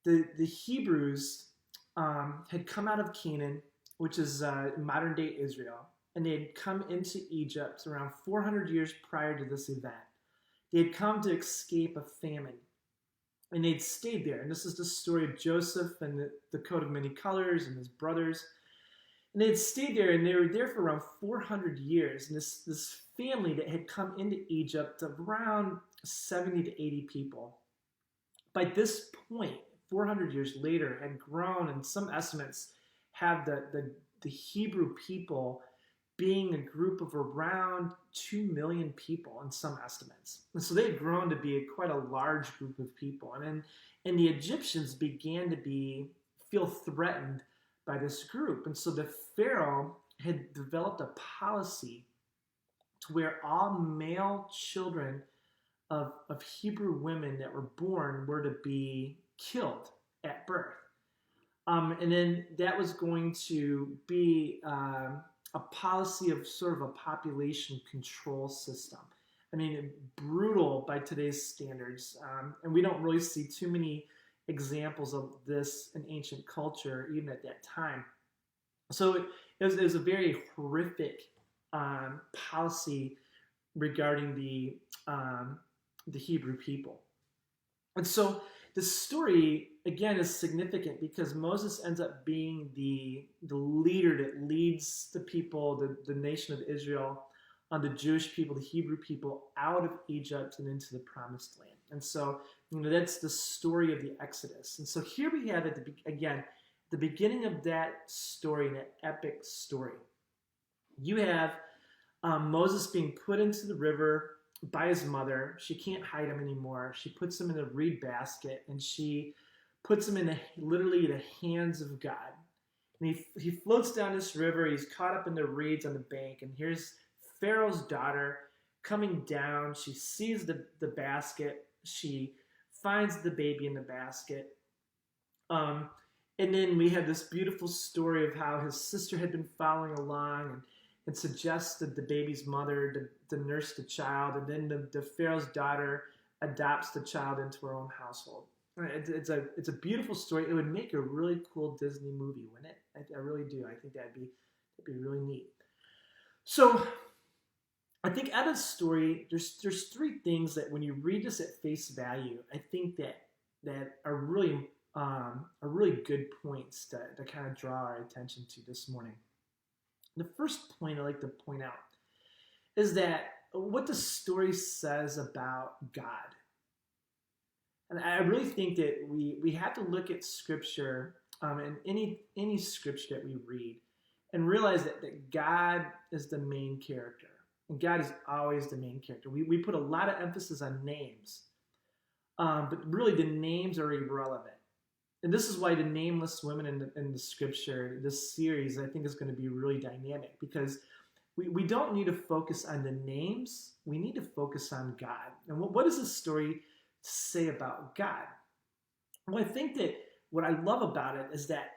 the Hebrews had come out of Canaan, which is modern day Israel, and they had come into Egypt around 400 years prior to this event. They had come to escape a famine, and they'd stayed there. And this is the story of Joseph and the coat of many colors and his brothers. And they had stayed there, and they were there for around 400 years. And this family that had come into Egypt of around 70 to 80 people, by this point, 400 years later, had grown, and some estimates have the Hebrew people being a group of around 2 million people in some estimates. And so they had grown to be quite a large group of people. And the Egyptians began to feel threatened by this group. And so the Pharaoh had developed a policy to where all male children of Hebrew women that were born were to be killed at birth. And then that was going to be a policy of sort of a population control system. I mean, brutal by today's standards. And we don't really see too many examples of this in ancient culture, even at that time. So it was a very horrific policy regarding the Hebrew people. And so the story, again, is significant because Moses ends up being the leader that leads the people, the nation of Israel, the Jewish people, the Hebrew people, out of Egypt and into the promised land. And so, that's the story of the Exodus. And so here we have, again, the beginning of that story, that epic story. You have Moses being put into the river by his mother. She can't hide him anymore. She puts him in a reed basket, and she puts him in literally the hands of God. And he floats down this river. He's caught up in the reeds on the bank, and here's Pharaoh's daughter coming down. She sees the basket. She finds the baby in the basket. And then we have this beautiful story of how his sister had been following along and suggested the baby's mother to nurse the child, and then the Pharaoh's daughter adopts the child into her own household. It's a beautiful story. It would make a really cool Disney movie, wouldn't it? I really do. I think that'd be really neat. So I think out of the story, there's three things that when you read this at face value, I think that are really good points to kind of draw our attention to this morning. The first point I'd like to point out is that what the story says about God. And I really think that we have to look at Scripture and any Scripture that we read and realize that God is the main character. And God is always the main character. We put a lot of emphasis on names, but really the names are irrelevant. And this is why the nameless women in the Scripture, this series, I think is going to be really dynamic, because we don't need to focus on the names. We need to focus on God. And what does this story say about God? Well, I think that what I love about it is that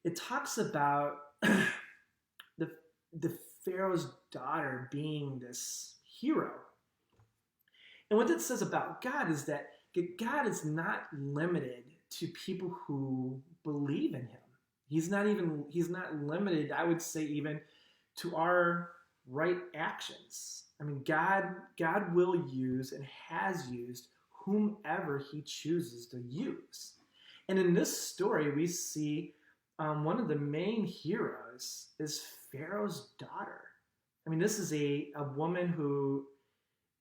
it talks about the Pharaoh's daughter being this hero. And what that says about God is that God is not limited to people who believe in him. He's not limited, I would say, even to our right actions. I mean, God will use and has used whomever he chooses to use. And in this story, we see one of the main heroes is Pharaoh's daughter. I mean, this is a woman who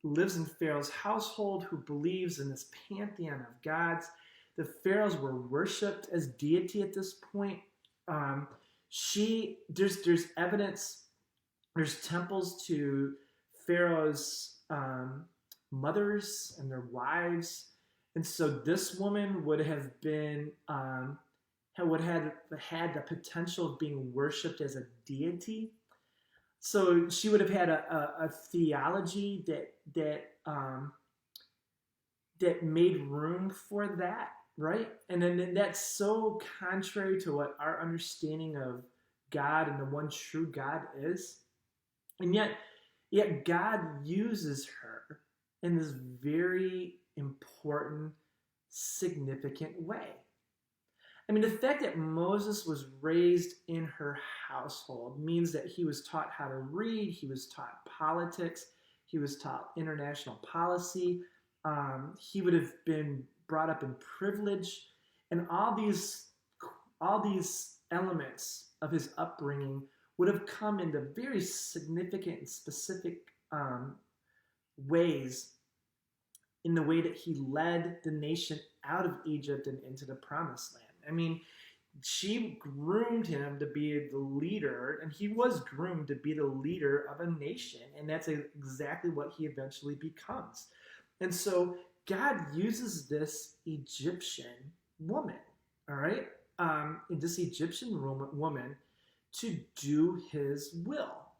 lives in Pharaoh's household, who believes in this pantheon of gods. The Pharaohs were worshipped as deity at this point. There's evidence, there's temples to Pharaoh's mothers and their wives. And so this woman would have been, would have had the potential of being worshipped as a deity. So she would have had a theology that made room for that, right? And then that's so contrary to what our understanding of God and the one true God is. And yet God uses her in this very important, significant way. I mean, the fact that Moses was raised in her household means that he was taught how to read, he was taught politics, he was taught international policy, he would have been brought up in privilege, and all these elements of his upbringing would have come into very significant and specific ways in the way that he led the nation out of Egypt and into the promised land. I mean, she groomed him to be the leader, and he was groomed to be the leader of a nation, and that's exactly what he eventually becomes. And so God uses this Egyptian woman, all right, this Egyptian woman to do his will.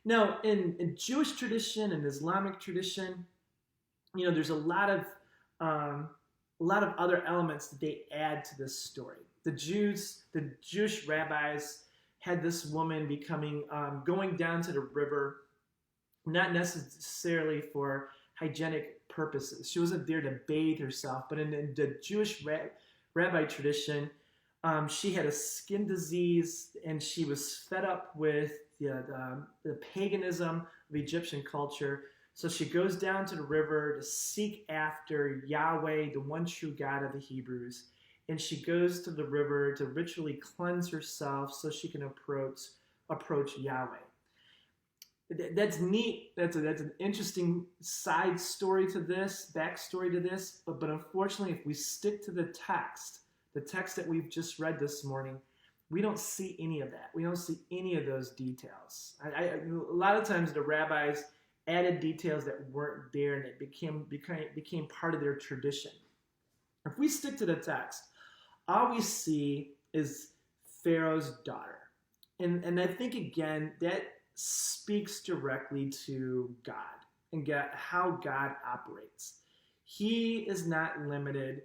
Now, in Jewish tradition and Islamic tradition, there's a lot of other elements that they add to this story. The Jewish rabbis had this woman going down to the river, not necessarily for hygienic purposes. She wasn't there to bathe herself, but in the Jewish rabbi tradition, she had a skin disease, and she was fed up with the paganism of Egyptian culture. So she goes down to the river to seek after Yahweh, the one true God of the Hebrews. And she goes to the river to ritually cleanse herself so she can approach Yahweh. That's neat. That's an interesting side story to this, backstory to this. But unfortunately, if we stick to the text that we've just read this morning, we don't see any of that. We don't see any of those details. A lot of times the rabbis added details that weren't there, and it became part of their tradition. If we stick to the text, all we see is Pharaoh's daughter. And I think, again, that speaks directly to God and how God operates. He is not limited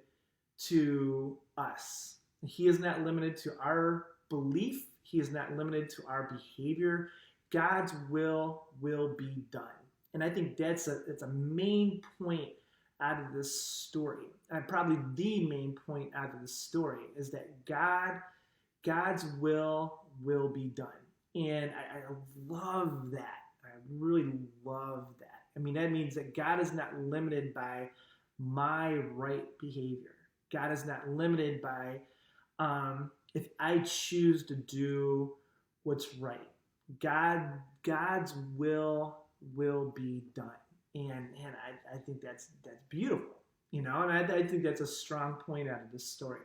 to us. He is not limited to our belief. He is not limited to our behavior. God's will be done. And I think it's a main point out of this story. And probably the main point out of this story is that God's will be done. And I love that. I really love that. I mean, that means that God is not limited by my right behavior. God is not limited by if I choose to do what's right. God's will be done. And I think that's beautiful, and I think that's a strong point out of this story.